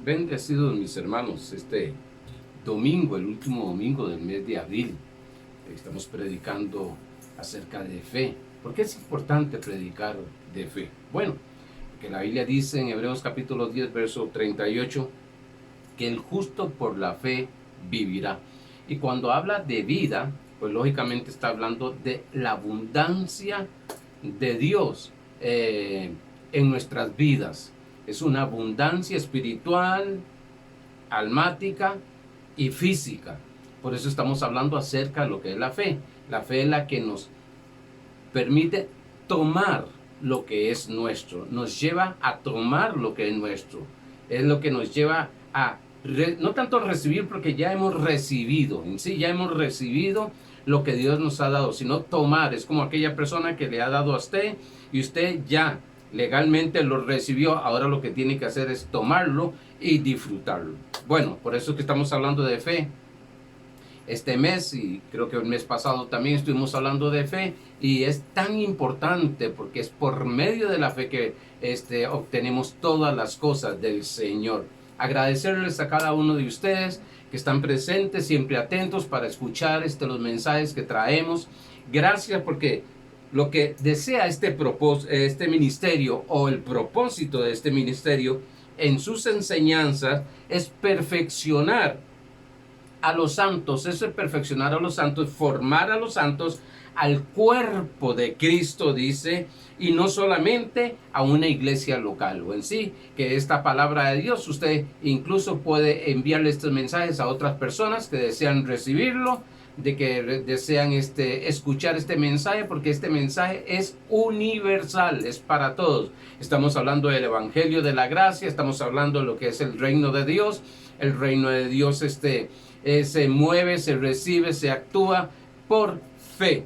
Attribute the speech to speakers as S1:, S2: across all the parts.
S1: Bendecidos mis hermanos, este domingo, el último domingo del mes de abril, estamos predicando acerca de fe. ¿Por qué es importante predicar de fe? Bueno, porque la Biblia dice en Hebreos capítulo 10, verso 38, que el justo por la fe vivirá. Y cuando habla de vida, pues lógicamente está hablando de la abundancia de Dios en nuestras vidas. Es una abundancia espiritual, almática y física. Por eso estamos hablando acerca de lo que es la fe. La fe es la que nos permite tomar lo que es nuestro, nos lleva a tomar lo que es nuestro. Es lo que nos lleva a, no tanto recibir, porque ya hemos recibido, en sí ya hemos recibido lo que Dios nos ha dado, sino tomar. Es como aquella persona que le ha dado a usted y usted ya legalmente lo recibió. Ahora lo que tiene que hacer es tomarlo y disfrutarlo. Bueno, por eso es que estamos hablando de fe este mes, y creo que el mes pasado también estuvimos hablando de fe, y es tan importante porque es por medio de la fe que obtenemos todas las cosas del Señor. Agradecerles a cada uno de ustedes que están presentes, siempre atentos para escuchar los mensajes que traemos. Gracias, porque lo que desea este ministerio, o el propósito de este ministerio en sus enseñanzas, es perfeccionar a los santos, es perfeccionar a los santos, formar a los santos al cuerpo de Cristo, dice, y no solamente a una iglesia local. O en sí, que esta palabra de Dios, usted incluso puede enviarle estos mensajes a otras personas que desean recibirlo, de que desean escuchar este mensaje, porque este mensaje es universal, es para todos. Estamos hablando del evangelio de la gracia, estamos hablando de lo que es el reino de Dios. El reino de Dios se mueve, se recibe, se actúa por fe.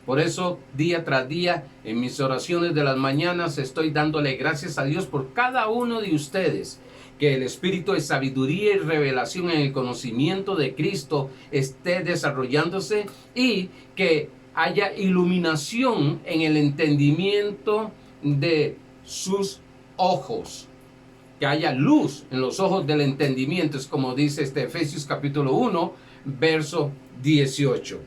S1: Por eso, día tras día, en mis oraciones de las mañanas, estoy dándole gracias a Dios por cada uno de ustedes. Que el espíritu de sabiduría y revelación en el conocimiento de Cristo esté desarrollándose, y que haya iluminación en el entendimiento de sus ojos. Que haya luz en los ojos del entendimiento, es como dice Efesios capítulo 1, verso 18.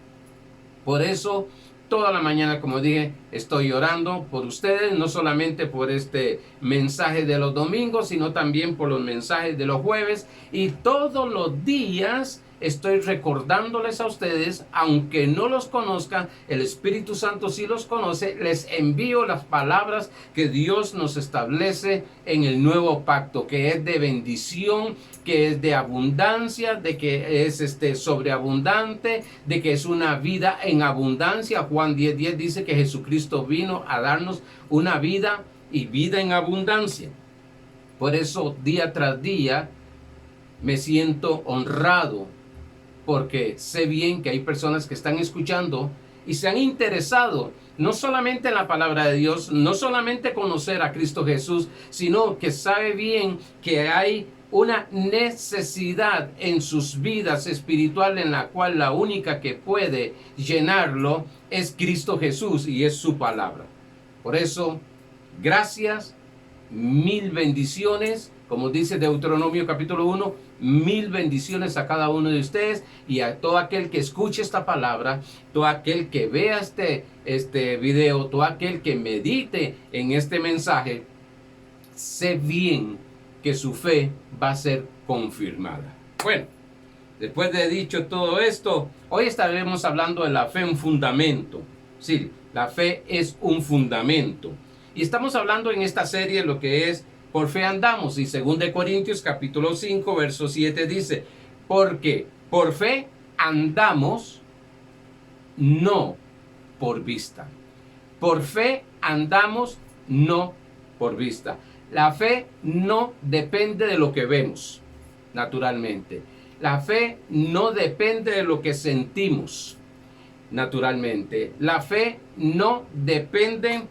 S1: Por eso, toda la mañana, como dije, estoy orando por ustedes, no solamente por este mensaje de los domingos, sino también por los mensajes de los jueves, y todos los días estoy recordándoles a ustedes, aunque no los conozcan, el Espíritu Santo sí los conoce, les envío las palabras que Dios nos establece en el nuevo pacto, que es de bendición, que es de abundancia, de que es sobreabundante, de que es una vida en abundancia. Juan 10:10 dice que Jesucristo vino a darnos una vida, y vida en abundancia. Por eso, día tras día, me siento honrado, porque sé bien que hay personas que están escuchando y se han interesado no solamente en la palabra de Dios, no solamente conocer a Cristo Jesús, sino que sabe bien que hay una necesidad en sus vidas espirituales, en la cual la única que puede llenarlo es Cristo Jesús, y es su palabra. Por eso, gracias, mil bendiciones, como dice Deuteronomio capítulo 1, mil bendiciones a cada uno de ustedes, y a todo aquel que escuche esta palabra, todo aquel que vea este video, todo aquel que medite en este mensaje. Sé bien que su fe va a ser confirmada. Bueno, después de dicho todo esto, hoy estaremos hablando de la fe, un fundamento. Sí, la fe es un fundamento. Y estamos hablando en esta serie lo que es por fe andamos. Y 2 Corintios capítulo 5, verso 7 dice, porque por fe andamos, no por vista. Por fe andamos, no por vista. La fe no depende de lo que vemos, naturalmente. La fe no depende de lo que sentimos, naturalmente. La fe no depende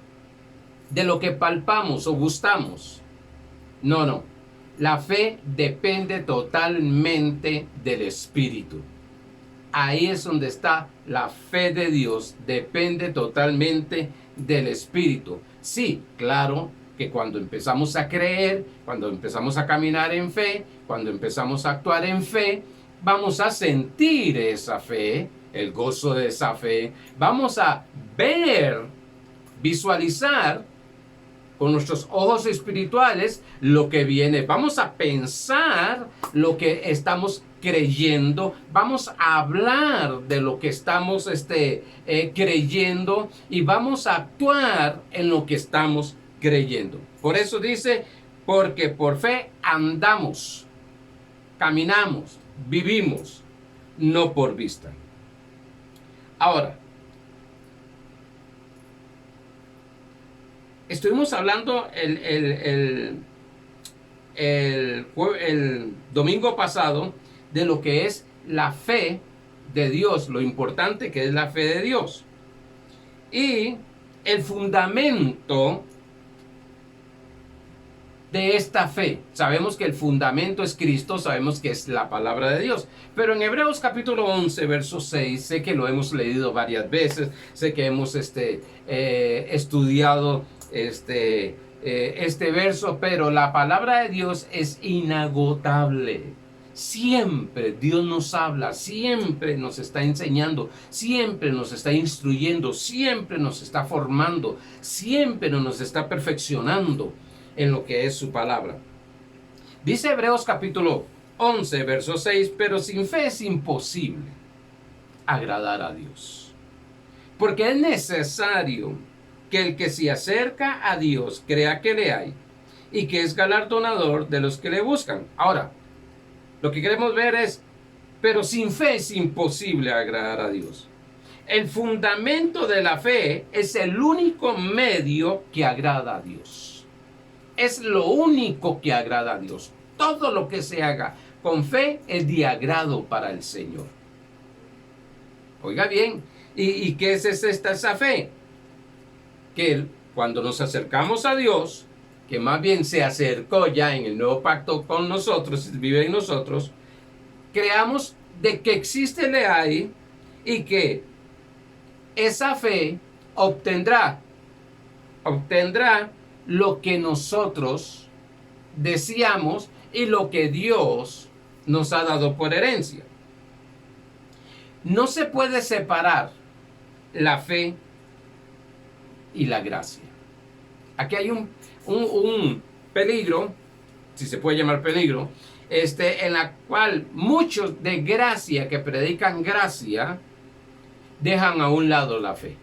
S1: de lo que palpamos o gustamos. No. La fe depende totalmente del Espíritu. Ahí es donde está la fe de Dios. Depende totalmente del Espíritu. Sí, claro que cuando empezamos a creer, cuando empezamos a caminar en fe, cuando empezamos a actuar en fe, vamos a sentir esa fe, el gozo de esa fe, vamos a ver, visualizar con nuestros ojos espirituales lo que viene, vamos a pensar lo que estamos creyendo, vamos a hablar de lo que estamos creyendo y vamos a actuar en lo que estamos creyendo. Por eso dice, porque por fe andamos, caminamos, vivimos, no por vista. Ahora, estuvimos hablando el domingo pasado de lo que es la fe de Dios, lo importante que es la fe de Dios. Y el fundamento de esta fe. Sabemos que el fundamento es Cristo, sabemos que es la palabra de Dios. Pero en Hebreos capítulo 11, verso 6, sé que lo hemos leído varias veces, sé que hemos estudiado este verso, pero la palabra de Dios es inagotable. Siempre Dios nos habla, siempre nos está enseñando, siempre nos está instruyendo, siempre nos está formando, siempre nos está perfeccionando en lo que es su palabra. Dice Hebreos capítulo 11, verso 6, pero sin fe es imposible agradar a Dios, porque es necesario que el que se acerca a Dios crea que le hay y que es galardonador de los que le buscan. Ahora, lo que queremos ver es, pero sin fe es imposible agradar a Dios. El fundamento de la fe es el único medio que agrada a Dios. Es lo único que agrada a Dios. Todo lo que se haga con fe es de agrado para el Señor. Oiga bien, ¿y qué es esa fe? Que cuando nos acercamos a Dios, que más bien se acercó ya en el nuevo pacto con nosotros, vive en nosotros, creamos de que existe le hay y que esa fe obtendrá lo que nosotros deseamos y lo que Dios nos ha dado por herencia. No se puede separar la fe y la gracia. Aquí hay un peligro, si se puede llamar peligro, en la cual muchos de gracia que predican gracia dejan a un lado la fe.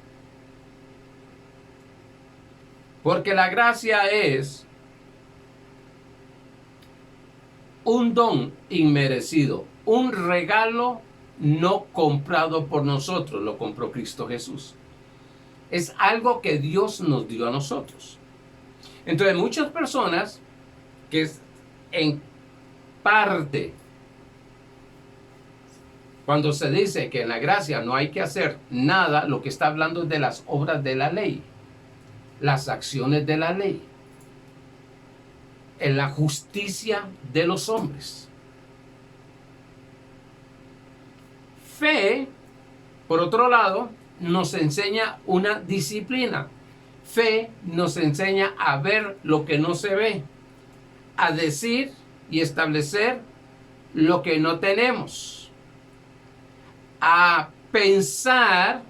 S1: Porque la gracia es un don inmerecido, un regalo no comprado por nosotros, lo compró Cristo Jesús. Es algo que Dios nos dio a nosotros. Entonces muchas personas que en parte, cuando se dice que en la gracia no hay que hacer nada, lo que está hablando es de las obras de la ley, las acciones de la ley, en la justicia de los hombres. Fe, por otro lado, nos enseña una disciplina. Fe nos enseña a ver lo que no se ve, a decir y establecer lo que no tenemos, a pensar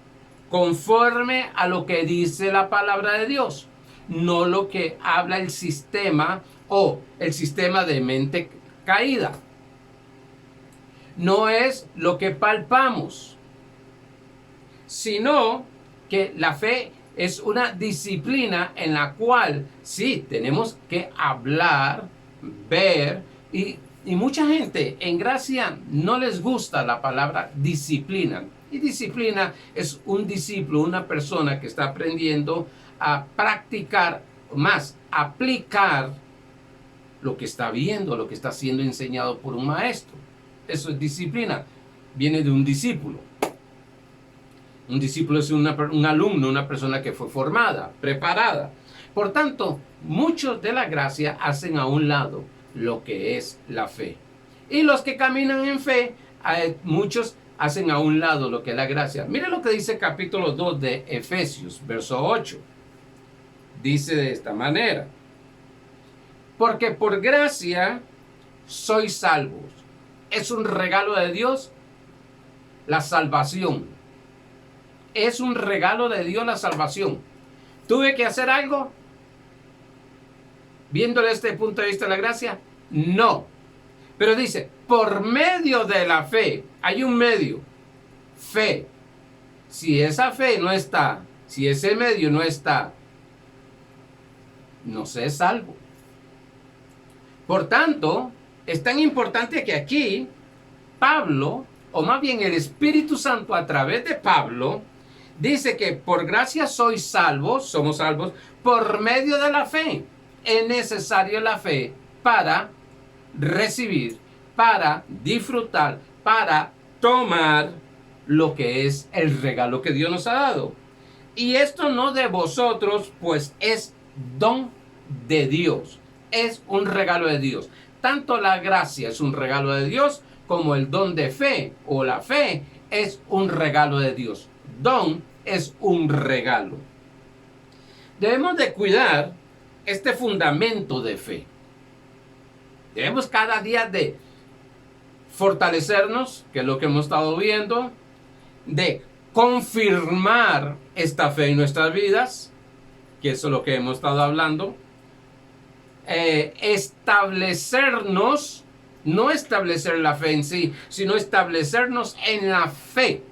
S1: conforme a lo que dice la palabra de Dios, no lo que habla el sistema o el sistema de mente caída. No es lo que palpamos, sino que la fe es una disciplina en la cual sí tenemos que hablar, ver, y mucha gente en gracia no les gusta la palabra disciplina. Y disciplina es un discípulo, una persona que está aprendiendo a practicar, más aplicar lo que está viendo, lo que está siendo enseñado por un maestro. Eso es disciplina, viene de un discípulo. Un discípulo es un alumno, una persona que fue formada, preparada. Por tanto, muchos de la gracia hacen a un lado lo que es la fe. Y los que caminan en fe, muchos hacen a un lado lo que es la gracia. Mire lo que dice capítulo 2 de Efesios, verso 8. Dice de esta manera: Porque por gracia sois salvos. Es un regalo de Dios la salvación. Es un regalo de Dios la salvación. ¿Tuve que hacer algo? Viéndole este punto de vista de la gracia, no. Pero dice, por medio de la fe, hay un medio, fe. Si esa fe no está, si ese medio no está, no se es salvo. Por tanto, es tan importante que aquí Pablo, o más bien el Espíritu Santo a través de Pablo, dice que por gracia sois salvos, somos salvos, por medio de la fe. Es necesario la fe para recibir, para disfrutar, para tomar lo que es el regalo que Dios nos ha dado. Y esto no de vosotros, pues es don de Dios. Es un regalo de Dios. Tanto la gracia es un regalo de Dios, como el don de fe o la fe es un regalo de Dios. Don es un regalo. Debemos de cuidar este fundamento de fe. Debemos cada día de fortalecernos, que es lo que hemos estado viendo, de confirmar esta fe en nuestras vidas, que eso es lo que hemos estado hablando, establecernos, no establecer la fe en sí, sino establecernos en la fe.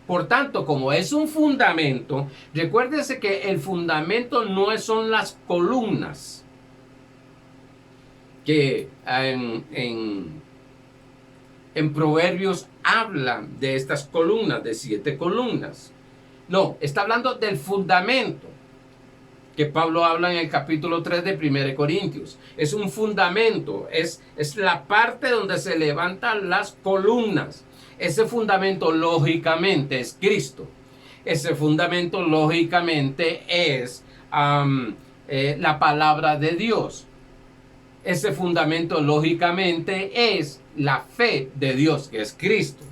S1: Por tanto, como es un fundamento, recuérdese que el fundamento no son las columnas, que en Proverbios hablan de estas columnas, de 7 columnas. No, está hablando del fundamento, que Pablo habla en el capítulo 3 de 1 Corintios. Es un fundamento, es la parte donde se levantan las columnas. Ese fundamento lógicamente es Cristo. Ese fundamento lógicamente es la palabra de Dios. Ese fundamento lógicamente es la fe de Dios, que es Cristo.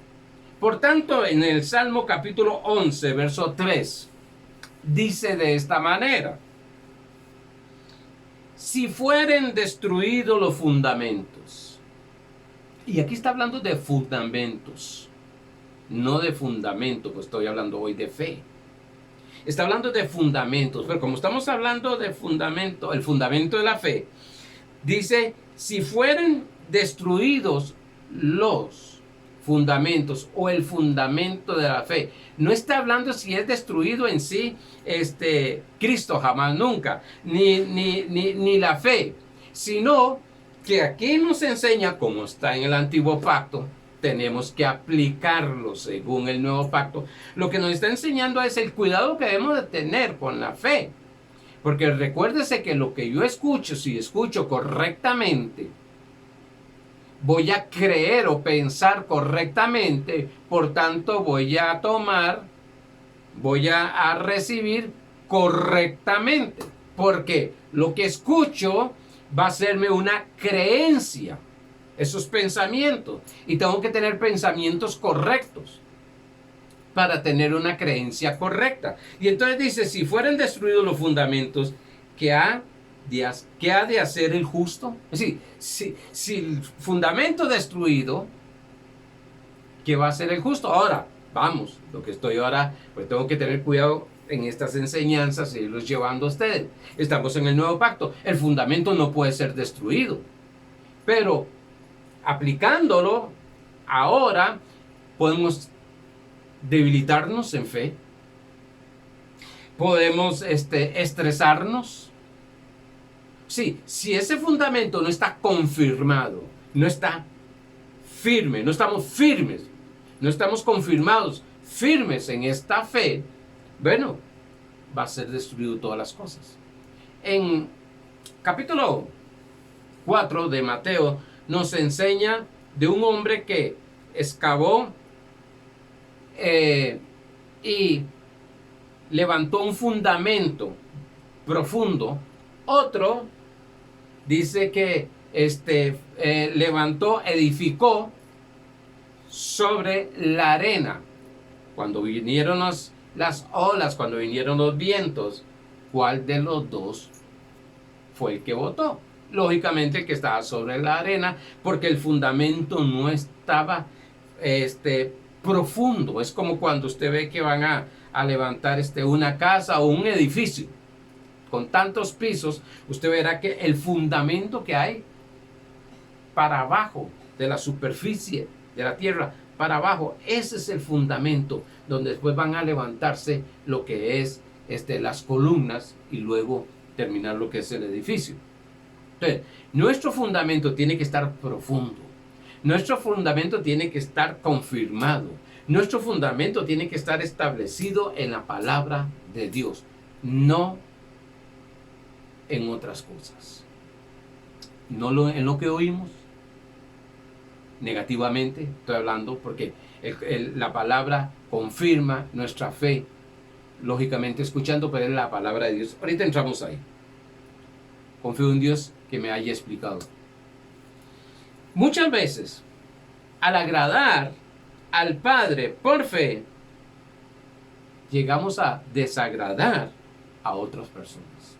S1: Por tanto, en el Salmo capítulo 11, verso 3, dice de esta manera: si fueren destruidos los fundamentos. Y aquí está hablando de fundamentos, no de fundamento, pues estoy hablando hoy de fe. Está hablando de fundamentos, pero como estamos hablando de fundamento, el fundamento de la fe, dice, si fueren destruidos los fundamentos o el fundamento de la fe. No está hablando si es destruido en sí Cristo, jamás, nunca, ni la fe, sino que aquí nos enseña, como está en el antiguo pacto, tenemos que aplicarlo según el nuevo pacto. Lo que nos está enseñando es el cuidado que debemos de tener con la fe. Porque recuérdese que lo que yo escucho, si escucho correctamente, voy a creer o pensar correctamente, por tanto voy a tomar, voy a recibir correctamente. Porque lo que escucho va a serme una creencia, esos pensamientos. Y tengo que tener pensamientos correctos para tener una creencia correcta. Y entonces dice, si fueran destruidos los fundamentos, ¿qué ha de hacer el justo? Es decir, si el fundamento destruido, ¿qué va a hacer el justo? Ahora, vamos, lo que estoy ahora, pues tengo que tener cuidado en estas enseñanzas y irlos llevando a ustedes. Estamos en el nuevo pacto. El fundamento no puede ser destruido. Pero aplicándolo, ahora podemos debilitarnos en fe. Podemos estresarnos. Sí, si ese fundamento no está confirmado, no está firme, no estamos firmes, no estamos confirmados, firmes en esta fe, bueno, va a ser destruido todas las cosas. En capítulo 4 de Mateo nos enseña de un hombre que excavó y levantó un fundamento profundo. Otro dice que edificó sobre la arena. Cuando vinieron las olas, cuando vinieron los vientos, ¿cuál de los dos fue el que votó? lógicamente el que estaba sobre la arena, porque el fundamento no estaba profundo. Es como cuando usted ve que van a levantar una casa o un edificio con tantos pisos, usted verá que el fundamento que hay para abajo de la superficie de la tierra, para abajo, ese es el fundamento donde después van a levantarse lo que es las columnas y luego terminar lo que es el edificio. Entonces, nuestro fundamento tiene que estar profundo. Nuestro fundamento tiene que estar confirmado. Nuestro fundamento tiene que estar establecido en la palabra de Dios, no en otras cosas. No en lo que oímos negativamente, estoy hablando porque la palabra confirma nuestra fe, lógicamente escuchando, pero es la palabra de Dios. Ahorita entramos ahí. Confío en Dios que me haya explicado. Muchas veces, al agradar al Padre por fe, llegamos a desagradar a otras personas.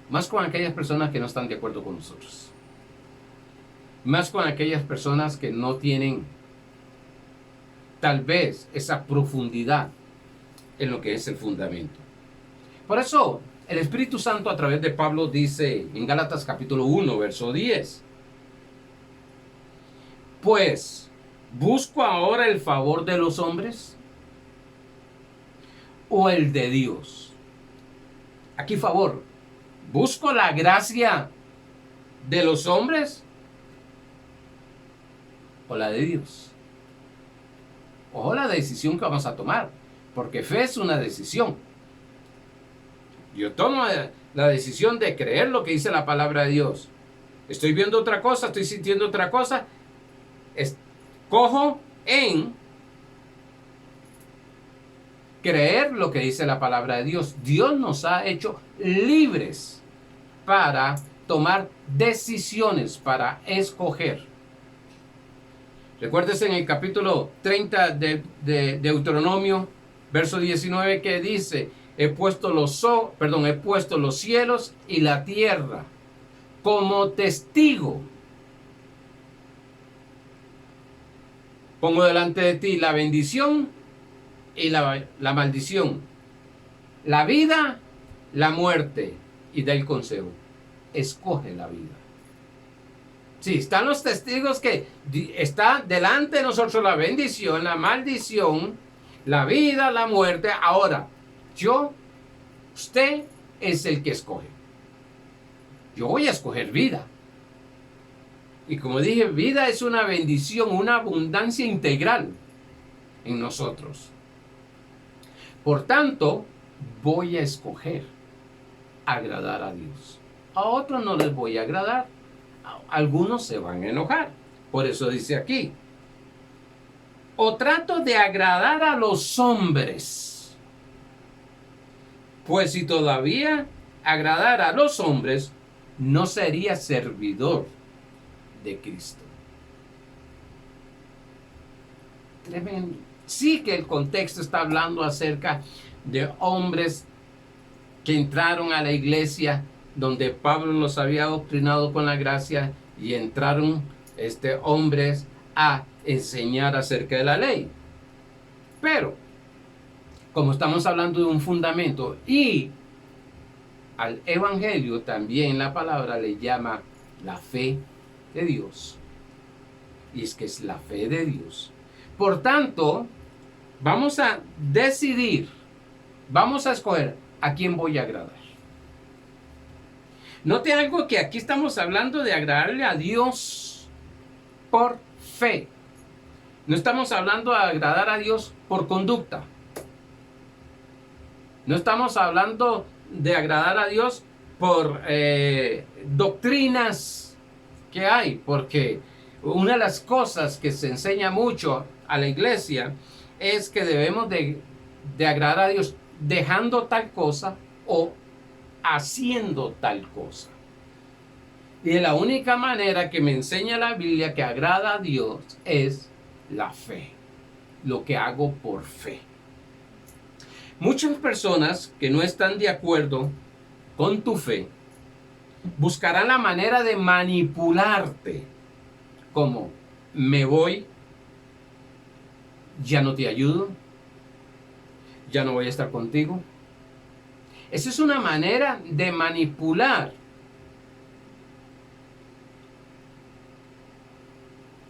S1: Más con aquellas personas que no están de acuerdo con nosotros. Más con aquellas personas que no tienen tal vez esa profundidad en lo que es el fundamento. Por eso el Espíritu Santo a través de Pablo dice en Gálatas capítulo 1, verso 10. Pues, ¿busco ahora el favor de los hombres o el de Dios? Aquí favor. ¿Busco la gracia de los hombres o la de Dios? Ojo la decisión que vamos a tomar, porque fe es una decisión. Yo tomo la decisión de creer lo que dice la palabra de Dios. Estoy viendo otra cosa, estoy sintiendo otra cosa. Cojo en creer lo que dice la palabra de Dios. Dios nos ha hecho libres para tomar decisiones, para escoger. Recuérdese en el capítulo 30 de Deuteronomio, verso 19, que dice: he puesto los cielos y la tierra como testigo. Pongo delante de ti la bendición y la maldición, la vida, la muerte, y da el consejo: escoge la vida. Sí, están los testigos que está delante de nosotros la bendición, la maldición, la vida, la muerte. Ahora, usted es el que escoge. Yo voy a escoger vida. Y como dije, vida es una bendición, una abundancia integral en nosotros. Por tanto, voy a escoger agradar a Dios. A otros no les voy a agradar. Algunos se van a enojar. Por eso dice aquí: o trato de agradar a los hombres. Pues si todavía agradara a los hombres, no sería servidor de Cristo. Tremendo. Sí que el contexto está hablando acerca de hombres que entraron a la iglesia donde Pablo los había doctrinado con la gracia, y entraron hombres a enseñar acerca de la ley. Pero, como estamos hablando de un fundamento, y al evangelio también la palabra le llama la fe de Dios. Y es que es la fe de Dios. Por tanto, vamos a decidir, vamos a escoger a quién voy a agradar. Note algo, que aquí estamos hablando de agradarle a Dios por fe. No estamos hablando de agradar a Dios por conducta. No estamos hablando de agradar a Dios por doctrinas que hay, porque una de las cosas que se enseña mucho a la iglesia es que debemos de agradar a Dios dejando tal cosa o haciendo tal cosa. Y la única manera que me enseña la Biblia que agrada a Dios es la fe, lo que hago por fe. Muchas personas que no están de acuerdo con tu fe Buscarán la manera de manipularte. Como, me voy, ya no te ayudo, ya no voy a estar contigo. Esa es una manera de manipular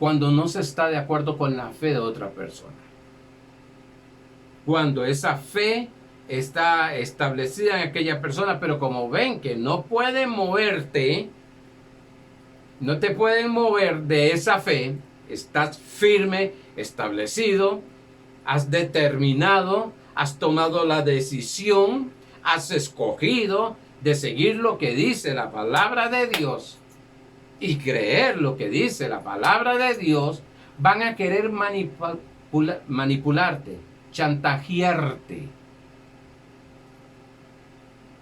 S1: cuando no se está de acuerdo con la fe de otra persona. Cuando esa fe está establecida en aquella persona, pero como ven que no pueden moverte, no te pueden mover de esa fe, estás firme, establecido, has determinado, has tomado la decisión, has escogido de seguir lo que dice la palabra de Dios y creer lo que dice la palabra de Dios, van a querer manipularte, chantajearte.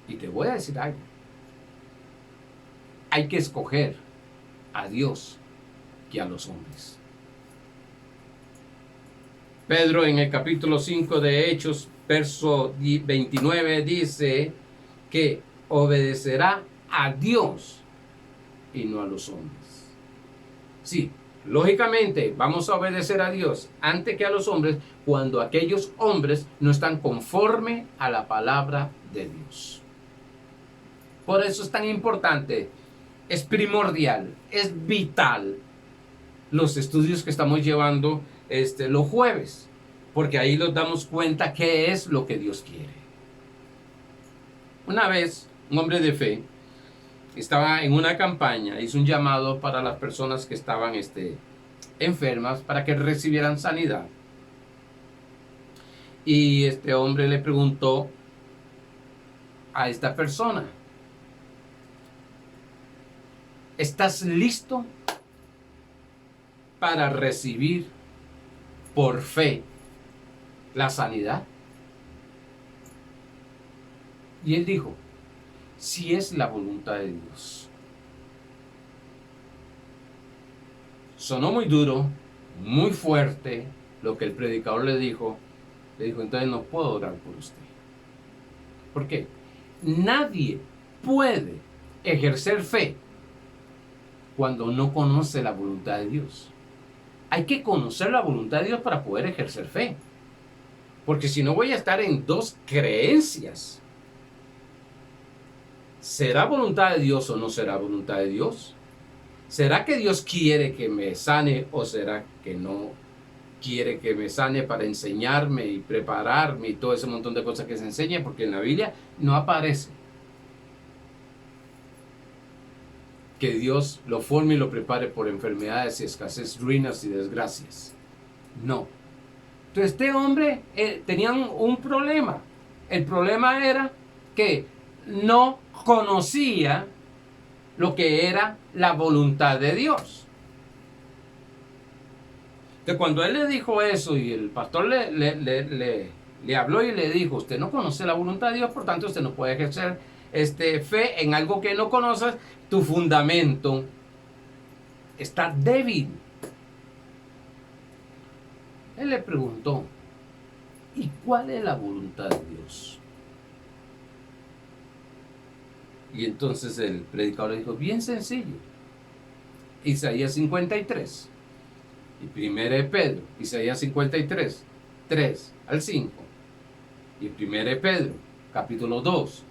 S1: Y te voy a decir algo. Hay que escoger a Dios que a los hombres. Pedro en el capítulo 5 de Hechos, verso 29, dice que obedecerá a Dios y no a los hombres. Sí, lógicamente vamos a obedecer a Dios antes que a los hombres cuando aquellos hombres no están conforme a la palabra de Dios. Por eso es tan importante, es primordial, es vital los estudios que estamos llevando los jueves, porque ahí nos damos cuenta qué es lo que Dios quiere. Una vez, un hombre de fe estaba en una campaña, hizo un llamado para las personas que estaban enfermas para que recibieran sanidad. Y este hombre le preguntó a esta persona: ¿estás listo para recibir por fe la sanidad? Y él dijo: si es la voluntad de Dios. Sonó muy duro, muy fuerte lo que el predicador le dijo. Le dijo: entonces no puedo orar por usted. ¿Por qué? Nadie puede ejercer fe cuando no conoce la voluntad de Dios. Hay que conocer la voluntad de Dios para poder ejercer fe. Porque si no, voy a estar en dos creencias. ¿Será voluntad de Dios o no será voluntad de Dios? ¿Será que Dios quiere que me sane o será que no quiere que me sane para enseñarme y prepararme y todo ese montón de cosas que se enseña? Porque en la Biblia no aparece que Dios lo forme y lo prepare por enfermedades y escasez, ruinas y desgracias. No. Entonces este hombre tenía un problema. El problema era que no conocía lo que era la voluntad de Dios. Entonces cuando él le dijo eso y el pastor le habló y le dijo: usted no conoce la voluntad de Dios, por tanto usted no puede ejercer fe en algo que no conoces, tu fundamento está débil. Él le preguntó: ¿y cuál es la voluntad de Dios? Y entonces el predicador le dijo: bien sencillo. Isaías 53. Y 1 de Pedro, Isaías 53, 3 al 5. Y 1 de Pedro, capítulo 2,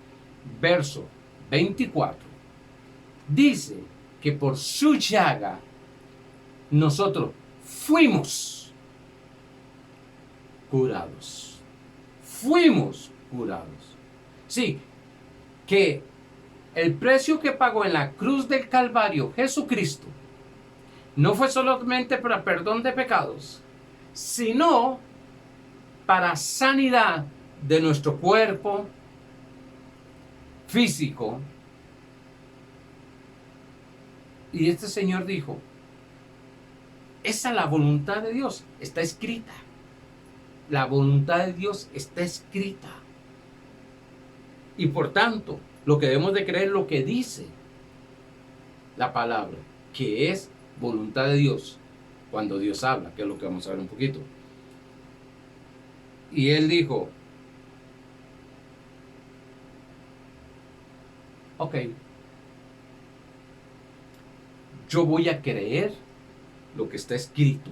S1: verso 24. Dice que por su llaga nosotros fuimos curados. Fuimos curados. Sí, que el precio que pagó en la cruz del Calvario Jesucristo no fue solamente para perdón de pecados, sino para sanidad de nuestro cuerpo físico. Y este Señor dijo: esa es la voluntad de Dios, está escrita. La voluntad de Dios está escrita. Y por tanto, lo que debemos de creer es lo que dice la palabra, que es voluntad de Dios, cuando Dios habla, que es lo que vamos a ver un poquito. Y él dijo: ok, Yo voy a creer lo que está escrito.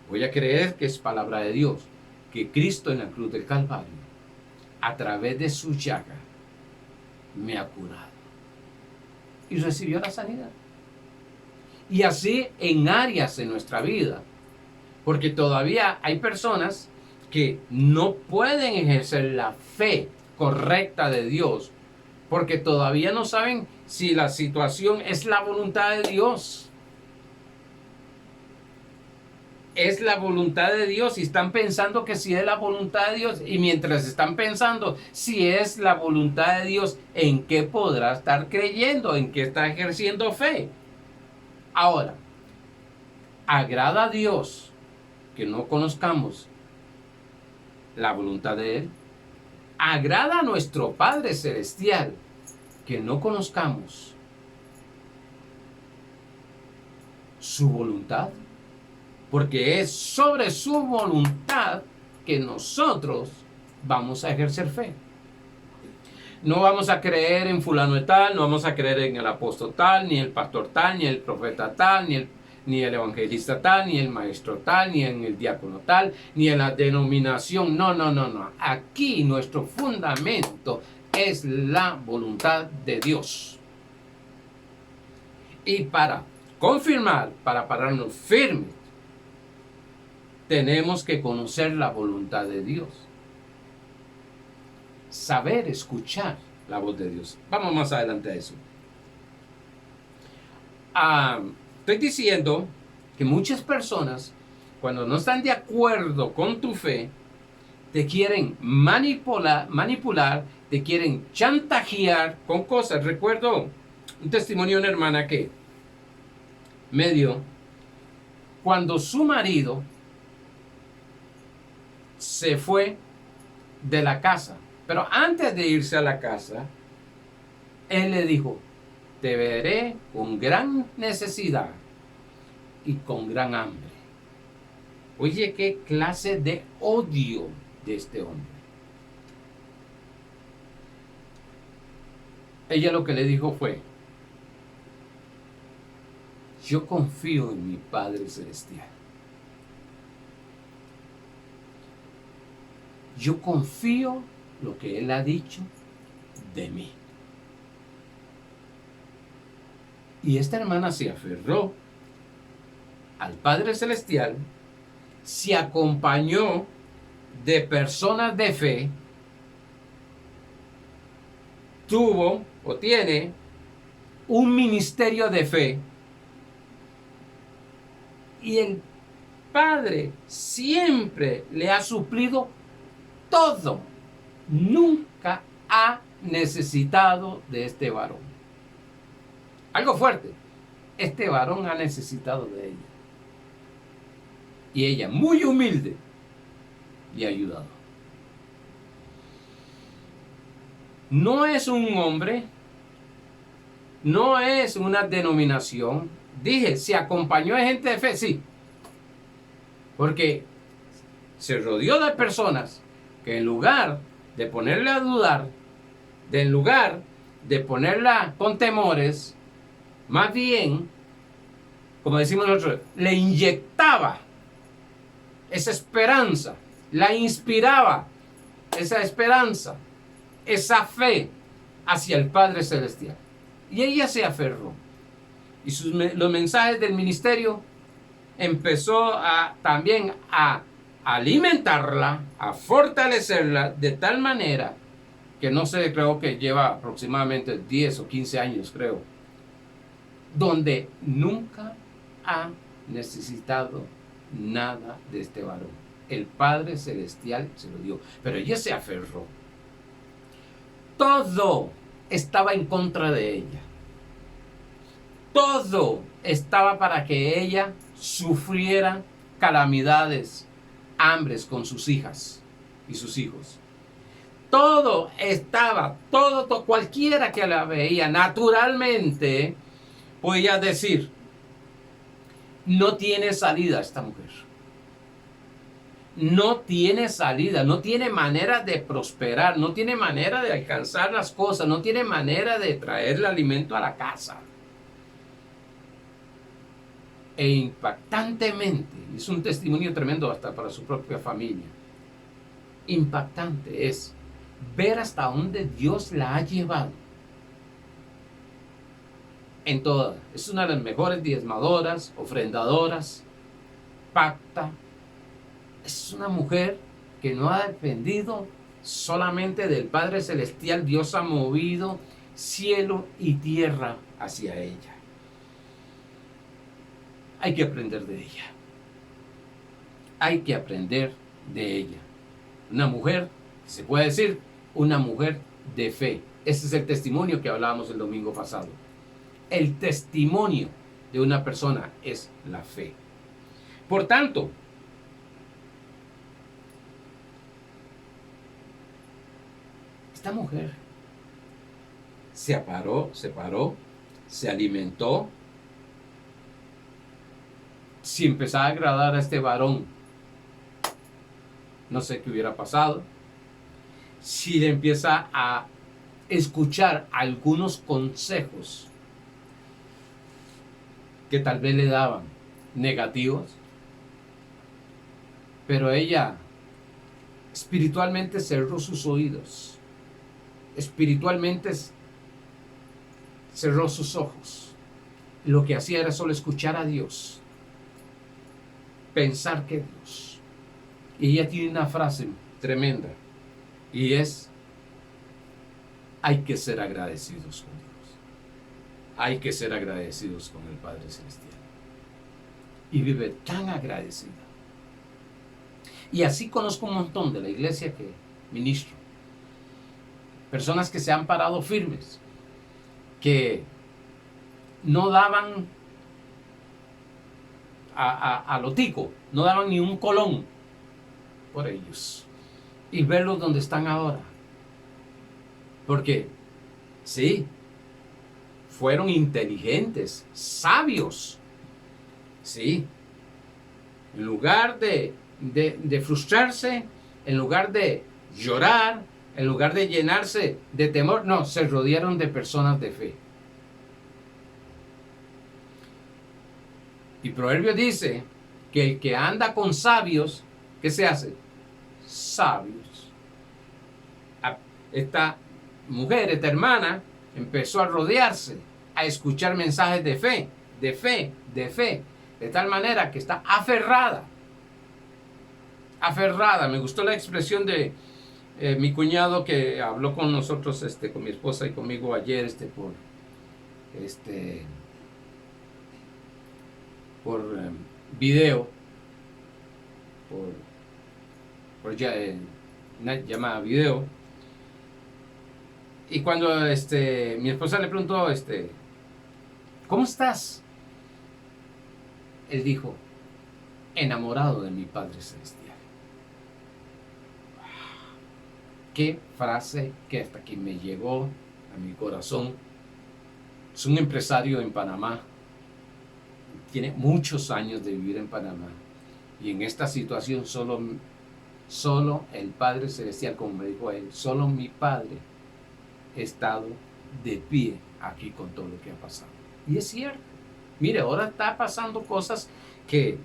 S1: Voy a creer que es palabra de Dios, que Cristo en la cruz del Calvario, a través de su llaga, me ha curado. Y recibió la sanidad. Y así en áreas de nuestra vida. Porque todavía hay personas que no pueden ejercer la fe correcta de Dios. Porque todavía no saben si la situación es la voluntad de Dios. Es la voluntad de Dios y están pensando que si es la voluntad de Dios, y mientras están pensando si es la voluntad de Dios, ¿en qué podrá estar creyendo? ¿En qué está ejerciendo fe? Ahora, ¿agrada a Dios que no conozcamos la voluntad de Él? ¿Agrada a nuestro Padre Celestial que no conozcamos su voluntad? Porque es sobre su voluntad que nosotros vamos a ejercer fe. No vamos a creer en fulano de tal, no vamos a creer en el apóstol tal, ni el pastor tal, ni el profeta tal, ni el evangelista tal, ni el maestro tal, ni en el diácono tal, ni en la denominación. No. Aquí nuestro fundamento es la voluntad de Dios. Y para confirmar, para pararnos firmes, tenemos que conocer la voluntad de Dios. Saber escuchar la voz de Dios. Vamos más adelante a eso. Estoy diciendo que muchas personas, cuando no están de acuerdo con tu fe, te quieren manipular, te quieren chantajear con cosas. Recuerdo un testimonio de una hermana que me dio cuando su marido se fue de la casa. Pero antes de irse a la casa, él le dijo: te veré con gran necesidad y con gran hambre. Oye, qué clase de odio de este hombre. Ella lo que le dijo fue: yo confío en mi Padre Celestial. Yo confío lo que Él ha dicho de mí. Y esta hermana se aferró al Padre Celestial, se acompañó de personas de fe, tuvo o tiene un ministerio de fe, y el Padre siempre le ha suplido todo. Nunca ha necesitado de este varón. Algo fuerte. Este varón ha necesitado de ella. Y ella, muy humilde, le ha ayudado. No es un hombre, no es una denominación. Dije, se acompañó de gente de fe, sí. Porque se rodeó de personas que en lugar de ponerle a dudar, en lugar de ponerla con temores, más bien, como decimos nosotros, le inyectaba esa esperanza, la inspiraba esa esperanza, esa fe hacia el Padre Celestial. Y ella se aferró. Y los mensajes del ministerio empezó también a alimentarla, a fortalecerla de tal manera que no sé, creo que lleva aproximadamente 10 o 15 años, creo, donde nunca ha necesitado nada de este varón. El Padre Celestial se lo dio, pero ella se aferró. Todo estaba en contra de ella. Todo estaba para que ella sufriera calamidades, hambres con sus hijas y sus hijos. Todo estaba, todo, cualquiera que la veía naturalmente podía decir: no tiene salida esta mujer. No tiene salida, no tiene manera de prosperar, no tiene manera de alcanzar las cosas, no tiene manera de traer el alimento a la casa. e impactantemente, es un testimonio tremendo hasta para su propia familia, impactante es ver hasta dónde Dios la ha llevado en todas. Es una de las mejores diezmadoras, ofrendadoras, pacta. Es una mujer que no ha dependido solamente del Padre Celestial. Dios ha movido cielo y tierra hacia ella. Hay que aprender de ella. Hay que aprender de ella. Una mujer, se puede decir, una mujer de fe. Ese es el testimonio que hablábamos el domingo pasado. El testimonio de una persona es la fe. Por tanto, esta mujer se paró, se alimentó. Si empezaba a agradar a este varón, no sé qué hubiera pasado. Si le empieza a escuchar algunos consejos que tal vez le daban negativos, pero ella espiritualmente cerró sus oídos, espiritualmente cerró sus ojos. Lo que hacía era solo escuchar a Dios, pensar que Dios. Y ella tiene una frase tremenda, y es: hay que ser agradecidos con Dios. Hay que ser agradecidos con el Padre Celestial. Y vive tan agradecida. Y así conozco un montón de la iglesia que ministro. Personas que se han parado firmes, que no daban a lo tico, no daban ni un colón por ellos. Y verlos donde están ahora. Porque, sí, fueron inteligentes, sabios. Sí. En lugar de frustrarse, en lugar de llorar, en lugar de llenarse de temor, no, se rodearon de personas de fe. Y Proverbio dice que el que anda con sabios, ¿qué se hace? Sabios. Esta mujer, esta hermana, empezó a rodearse, a escuchar mensajes de fe, de fe, de fe, de tal manera que está aferrada. Aferrada. Me gustó la expresión de mi cuñado que habló con nosotros, con mi esposa y conmigo ayer, por video, por una llamada video. Y cuando mi esposa le preguntó, ¿cómo estás? Él dijo: enamorado de mi Padre Celestial. Qué frase que hasta aquí me llegó a mi corazón. Es un empresario en Panamá. Tiene muchos años de vivir en Panamá. Y en esta situación solo el Padre Celestial, como me dijo él, solo mi Padre ha estado de pie aquí con todo lo que ha pasado. Y es cierto. Mire, ahora está pasando cosas que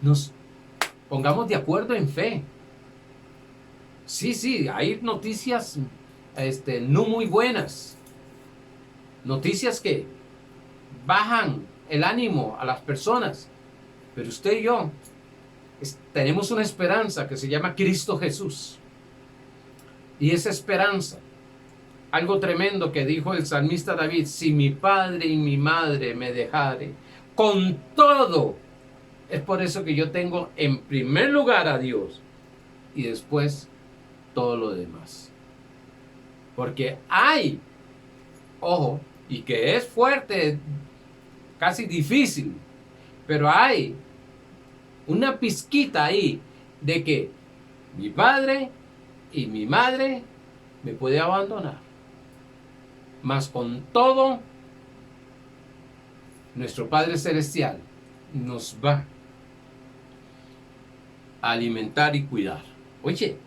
S1: nos pongamos de acuerdo en fe. Sí, hay noticias no muy buenas. Noticias que bajan el ánimo a las personas. Pero usted y yo tenemos una esperanza que se llama Cristo Jesús. Y esa esperanza, algo tremendo que dijo el salmista David: si mi padre y mi madre me dejare, con todo. Es por eso que yo tengo en primer lugar a Dios y después todo lo demás. Porque hay, ojo, y que es fuerte, casi difícil, pero hay una pizquita ahí de que mi padre y mi madre me puede abandonar. Mas con todo, nuestro Padre Celestial nos va a alimentar y cuidar. Oye,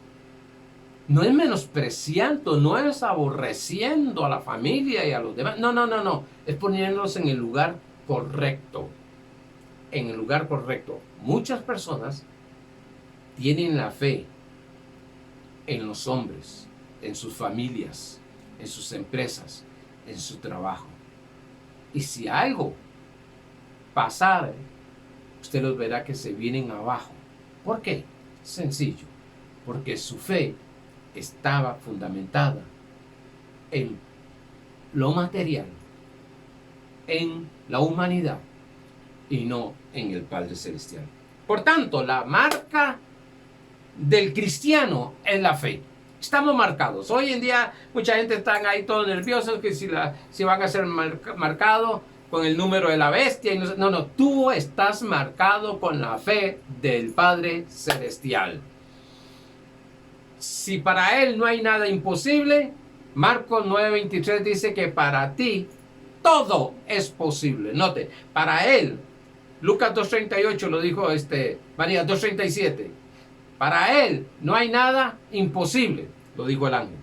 S1: no es menospreciando, no es aborreciendo a la familia y a los demás. No. Es poniéndolos en el lugar correcto. en el lugar correcto. Muchas personas tienen la fe en los hombres, en sus familias, en sus empresas, en su trabajo. Y si algo pasara, usted los verá que se vienen abajo. ¿Por qué? Sencillo, porque su fe estaba fundamentada en lo material, en la humanidad y no en el Padre Celestial. Por tanto, la marca del cristiano es la fe. Estamos marcados. Hoy en día mucha gente está ahí todo nervioso que si van a ser marcados con el número de la bestia. Y no, tú estás marcado con la fe del Padre Celestial. Si para Él no hay nada imposible, Marcos 9:23 dice que para ti todo es posible. Note, para Él, Lucas 2:38 lo dijo María 2:37. Para Él no hay nada imposible, lo dijo el ángel.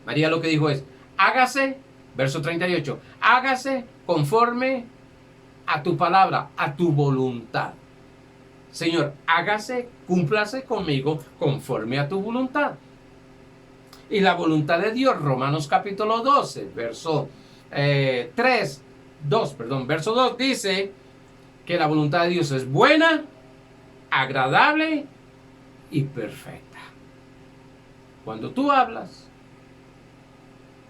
S1: María lo que dijo es, hágase, verso 38, hágase conforme a tu palabra, a tu voluntad. Señor, hágase, cúmplase conmigo conforme a tu voluntad. Y la voluntad de Dios, Romanos capítulo 12, verso 2 dice que la voluntad de Dios es buena, agradable y perfecta. Cuando tú hablas,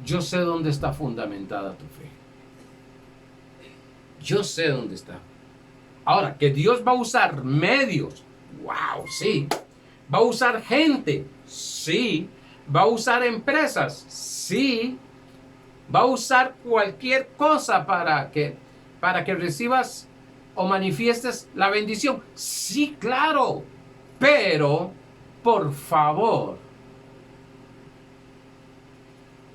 S1: yo sé dónde está fundamentada tu fe. Yo sé dónde está. Ahora, que Dios va a usar medios, wow, sí. Va a usar gente, sí. Va a usar empresas, sí. Va a usar cualquier cosa para que recibas o manifiestes la bendición. Sí, claro. Pero, por favor,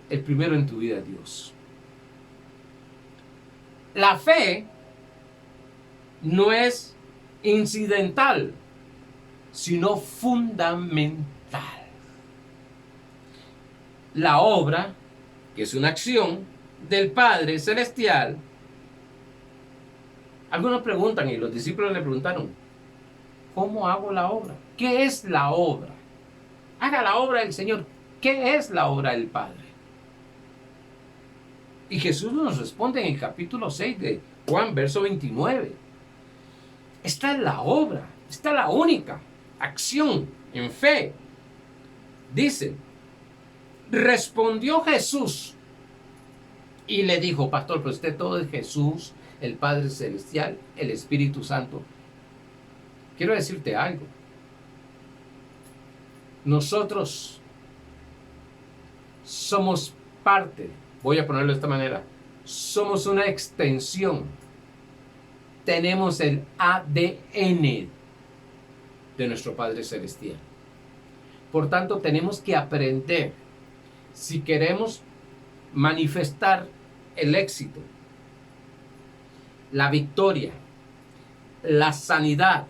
S1: el primero en tu vida es Dios. La fe no es incidental, sino fundamental. La obra, que es una acción del Padre Celestial. Algunos preguntan, y los discípulos le preguntaron, ¿cómo hago la obra? ¿Qué es la obra? Haga la obra del Señor. ¿Qué es la obra del Padre? Y Jesús nos responde en el capítulo 6 de Juan, verso 29. Esta es la obra, esta es la única acción en fe. Dice, respondió Jesús y le dijo, pastor, pero usted todo es Jesús, el Padre Celestial, el Espíritu Santo. Quiero decirte algo. Nosotros somos parte, voy a ponerlo de esta manera, somos una extensión. Tenemos el ADN de nuestro Padre Celestial. Por tanto, tenemos que aprender, si queremos manifestar el éxito, la victoria, la sanidad,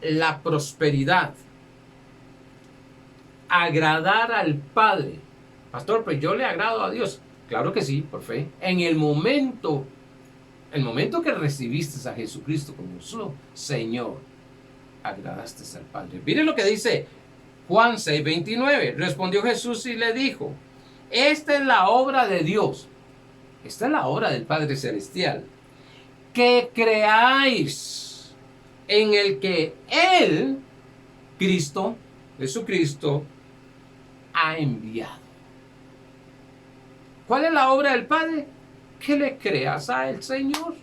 S1: la prosperidad, agradar al Padre. Pastor, pues yo le agrado a Dios. Claro que sí, por fe. En el momento que recibiste a Jesucristo como su Señor, agradaste al Padre. Mire lo que dice Juan 6:29. Respondió Jesús y le dijo, esta es la obra de Dios. Esta es la obra del Padre Celestial. Que creáis en el que Él, Cristo, Jesucristo, ha enviado. ¿Cuál es la obra del Padre? Que le creas a el Señor.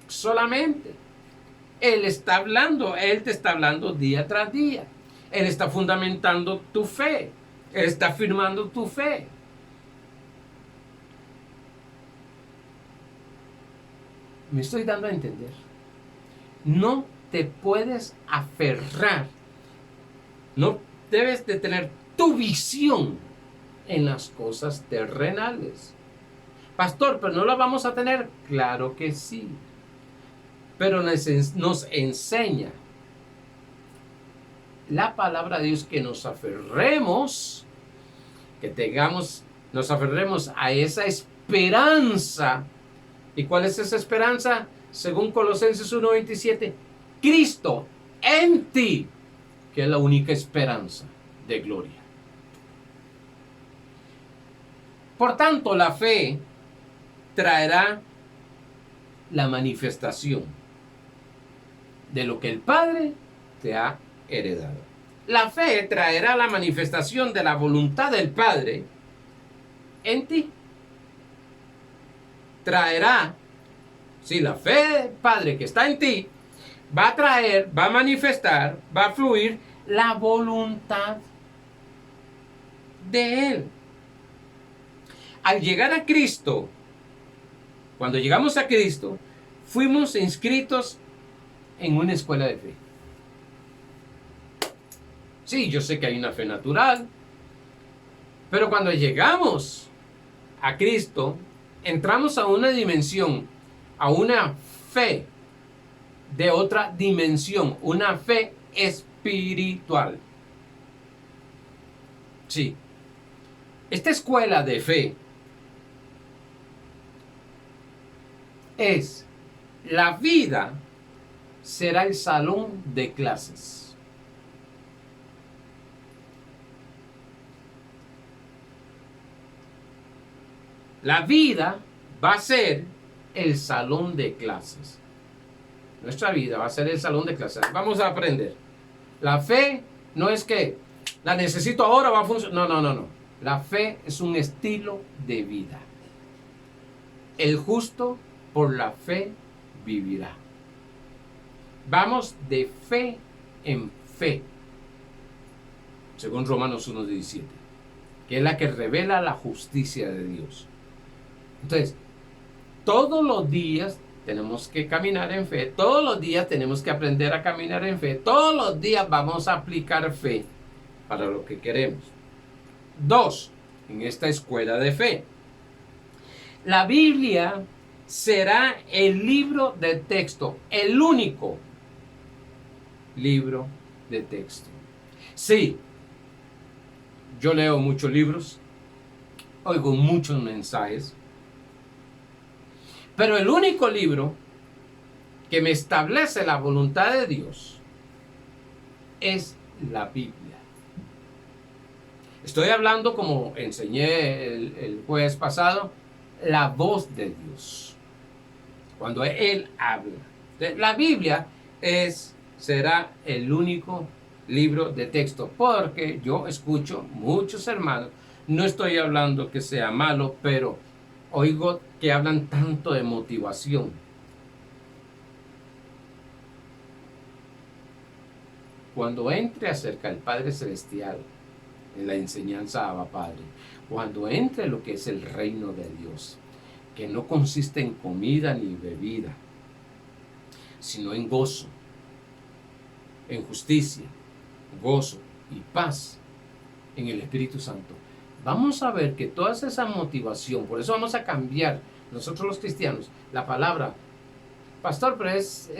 S1: Solamente. Él está hablando, Él te está hablando día tras día. Él está fundamentando tu fe. Él está afirmando tu fe. Me estoy dando a entender. No te puedes aferrar. No debes de tener tu visión en las cosas terrenales. Pastor, pero no la vamos a tener. Claro que sí. Pero nos enseña la palabra de Dios que nos aferremos, nos aferremos a esa esperanza ¿Y cuál es esa esperanza? Según Colosenses 1:27, Cristo en ti, que es la única esperanza de gloria. Por tanto, la fe traerá la manifestación de lo que el Padre te ha heredado. La fe traerá la manifestación de la voluntad del Padre en ti. Traerá, si la fe del Padre que está en ti, va a traer, va a manifestar, va a fluir la voluntad de Él. Al llegar a Cristo, cuando llegamos a Cristo, fuimos inscritos en una escuela de fe. Sí, yo sé que hay una fe natural, pero cuando llegamos a Cristo, entramos a una dimensión, a una fe de otra dimensión, una fe espiritual. Sí, esta escuela de fe es la vida, será el salón de clases. La vida va a ser el salón de clases. Nuestra vida va a ser el salón de clases. Vamos a aprender. La fe no es que la necesito ahora, va a funcionar. No. La fe es un estilo de vida. El justo por la fe vivirá. Vamos de fe en fe, según Romanos 1:17, que es la que revela la justicia de Dios. Entonces, todos los días tenemos que caminar en fe, todos los días tenemos que aprender a caminar en fe, todos los días vamos a aplicar fe para lo que queremos. 2. En esta escuela de fe, la Biblia será el libro de texto, el único libro de texto. Sí, yo leo muchos libros, oigo muchos mensajes, pero el único libro que me establece la voluntad de Dios es la Biblia. Estoy hablando, como enseñé el jueves pasado, la voz de Dios. Cuando Él habla. La Biblia será el único libro de texto, porque yo escucho muchos hermanos, no estoy hablando que sea malo, pero oigo que hablan tanto de motivación. Cuando entre acerca del Padre Celestial, en la enseñanza Abba Padre, cuando entre lo que es el reino de Dios, que no consiste en comida ni bebida, sino en gozo, en justicia, gozo y paz en el Espíritu Santo. Vamos a ver que toda esa motivación, por eso vamos a cambiar nosotros los cristianos la palabra, pastor, pero es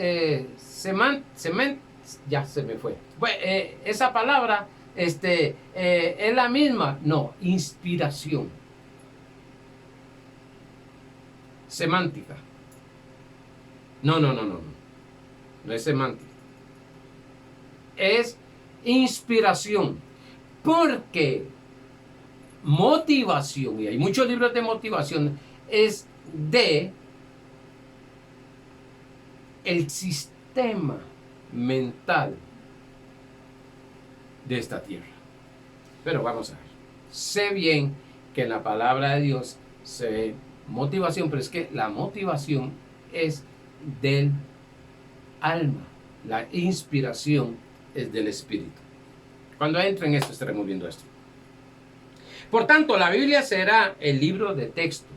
S1: ya se me fue. Bueno, esa palabra es la misma, no, inspiración, semántica. No es semántica, es inspiración, porque motivación, y hay muchos libros de motivación, es de el sistema mental de esta tierra. Pero vamos a ver, sé bien que en la palabra de Dios se ve motivación, pero es que la motivación es del alma, la inspiración es del Espíritu. Cuando entre en esto estaremos viendo esto. Por tanto, la Biblia será el libro de texto.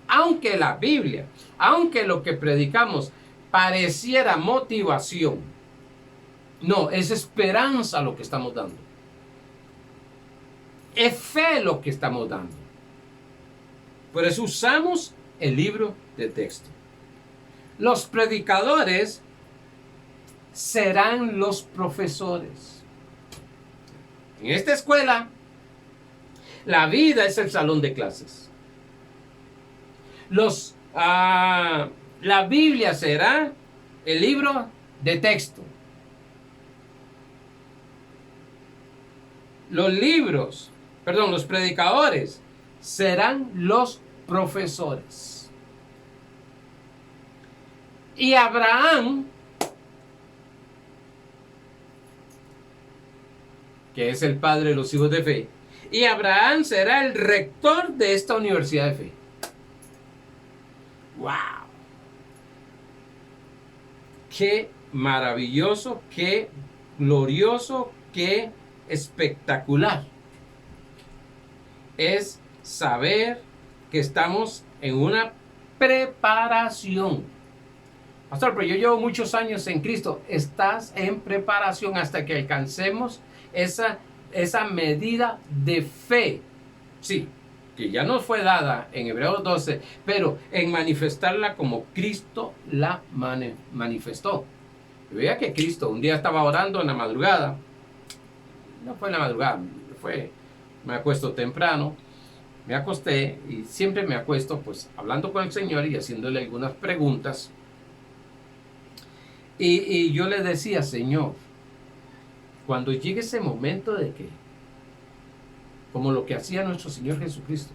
S1: Aunque la Biblia, aunque lo que predicamos pareciera motivación, no, es esperanza lo que estamos dando. Es fe lo que estamos dando. Por eso usamos el libro de texto. Los predicadores serán los profesores. En esta escuela, la vida es el salón de clases. Los La Biblia será el libro de texto. Los predicadores serán los profesores. Y Abraham, que es el padre de los hijos de fe, y Abraham será el rector de esta universidad de fe. ¡Wow! ¡Qué maravilloso, qué glorioso, qué espectacular! Es saber que estamos en una preparación. Pastor, pero yo llevo muchos años en Cristo. Estás en preparación hasta que alcancemos esa medida de fe. Sí, que ya nos fue dada en Hebreos 12, pero en manifestarla como Cristo la manifestó. Y veía que Cristo un día estaba orando en la madrugada. No fue en la madrugada, me acuesto temprano. Me acosté y siempre me acuesto pues hablando con el Señor y haciéndole algunas preguntas. Y yo le decía, Señor, cuando llegue ese momento de que, como lo que hacía nuestro Señor Jesucristo,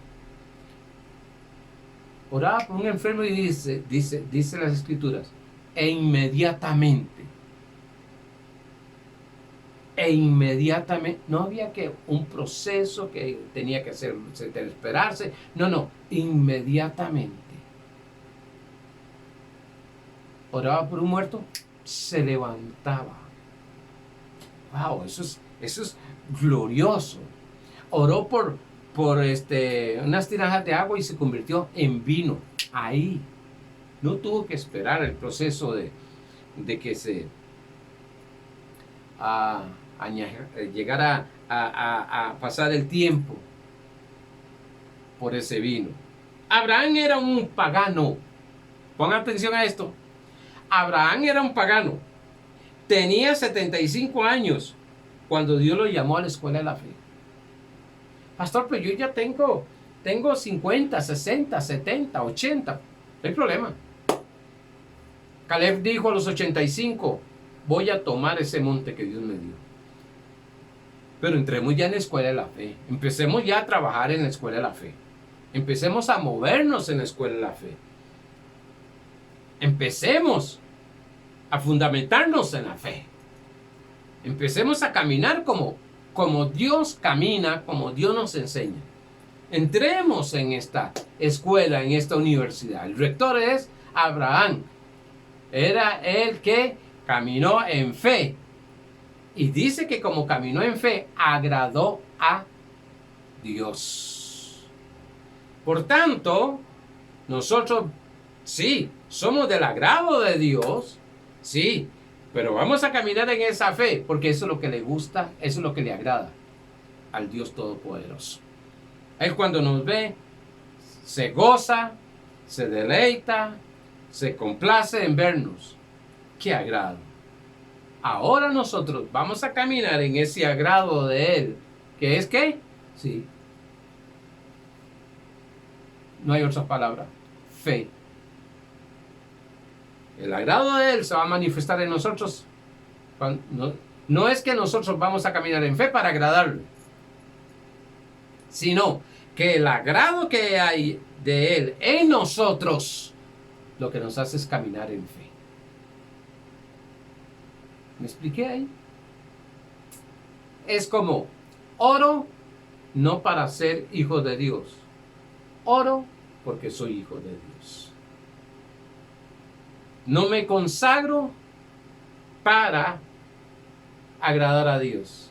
S1: oraba por un enfermo y dice las Escrituras, e inmediatamente, no había que un proceso que tenía que esperarse, no, inmediatamente. Oraba por un muerto, se levantaba. Wow, eso es glorioso. Oró por unas tinajas de agua y se convirtió en vino. Ahí. No tuvo que esperar el proceso de que se llegara a pasar el tiempo por ese vino. Abraham era un pagano. Pongan atención a esto. Abraham era un pagano. Tenía 75 años cuando Dios lo llamó a la escuela de la fe. Pastor, pero yo ya tengo 50, 60, 70, 80. No hay problema. Caleb dijo a los 85, voy a tomar ese monte que Dios me dio. Pero entremos ya en la escuela de la fe. Empecemos ya a trabajar en la escuela de la fe. Empecemos a movernos en la escuela de la fe. Empecemos a fundamentarnos en la fe. Empecemos a caminar como Dios camina, como Dios nos enseña. Entremos en esta escuela, en esta universidad. El rector es Abraham. Era el que caminó en fe. Y dice que como caminó en fe, agradó a Dios. Por tanto, nosotros sí, somos del agrado de Dios, sí, pero vamos a caminar en esa fe, porque eso es lo que le gusta, eso es lo que le agrada al Dios Todopoderoso. Él cuando nos ve, se goza, se deleita, se complace en vernos. ¡Qué agrado! Ahora nosotros vamos a caminar en ese agrado de Él, que es ¿qué? Sí. No hay otra palabra. Fe. El agrado de Él se va a manifestar en nosotros. No es que nosotros vamos a caminar en fe para agradarle, sino que el agrado que hay de Él en nosotros, lo que nos hace es caminar en fe. ¿Me expliqué ahí? Es como oro no para ser hijo de Dios. Oro porque soy hijo de Dios. No me consagro para agradar a Dios.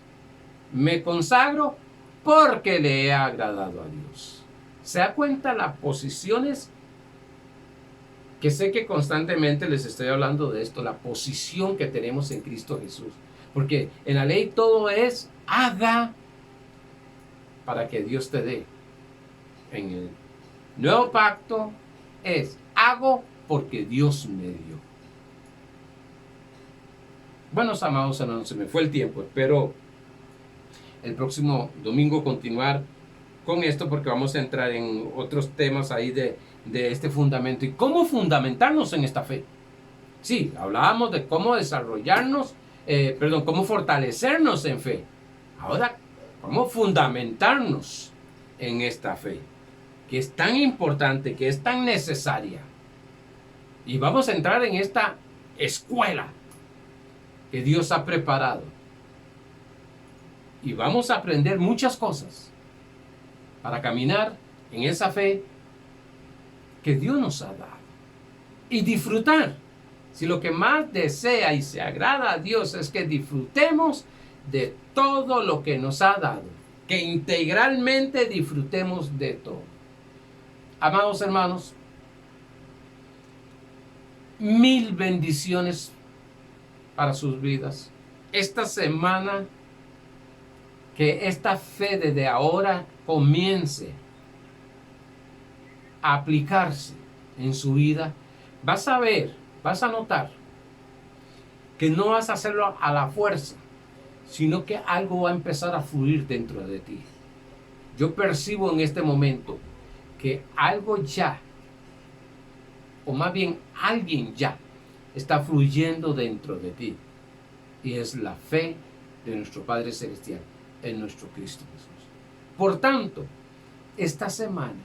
S1: Me consagro porque le he agradado a Dios. ¿Se da cuenta las posiciones? Que sé que constantemente les estoy hablando de esto, la posición que tenemos en Cristo Jesús. Porque en la ley todo es haga para que Dios te dé. En el nuevo pacto es hago porque Dios me dio. Buenos amados hermanos, se me fue el tiempo. Espero el próximo domingo continuar con esto porque vamos a entrar en otros temas ahí de este fundamento y cómo fundamentarnos en esta fe. Sí, hablábamos de cómo desarrollarnos, cómo fortalecernos en fe. Ahora, cómo fundamentarnos en esta fe, que es tan importante, que es tan necesaria. Y vamos a entrar en esta escuela que Dios ha preparado. Y vamos a aprender muchas cosas para caminar en esa fe que Dios nos ha dado. Y disfrutar. Si lo que más desea y se agrada a Dios es que disfrutemos de todo lo que nos ha dado. Que integralmente disfrutemos de todo. Amados hermanos, 1000 bendiciones para sus vidas. Esta semana, que esta fe desde ahora comience a aplicarse en su vida. Vas a ver, vas a notar que no vas a hacerlo a la fuerza, sino que algo va a empezar a fluir dentro de ti. Yo percibo en este momento que algo ya, o más bien alguien ya, está fluyendo dentro de ti. Y es la fe de nuestro Padre Celestial en nuestro Cristo Jesús. Por tanto, esta semana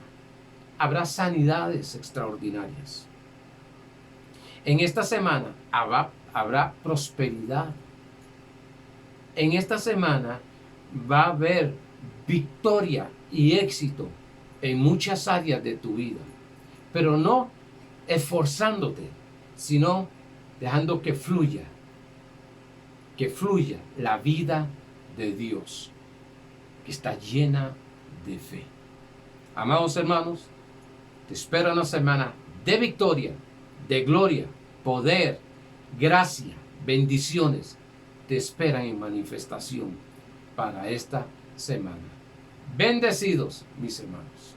S1: habrá sanidades extraordinarias. En esta semana habrá prosperidad. En esta semana va a haber victoria y éxito en muchas áreas de tu vida. Pero no esforzándote, sino dejando que fluya la vida de Dios, que está llena de fe. Amados hermanos, te espero una semana de victoria, de gloria, poder, gracia, bendiciones. Te esperan en manifestación para esta semana. Bendecidos, mis hermanos.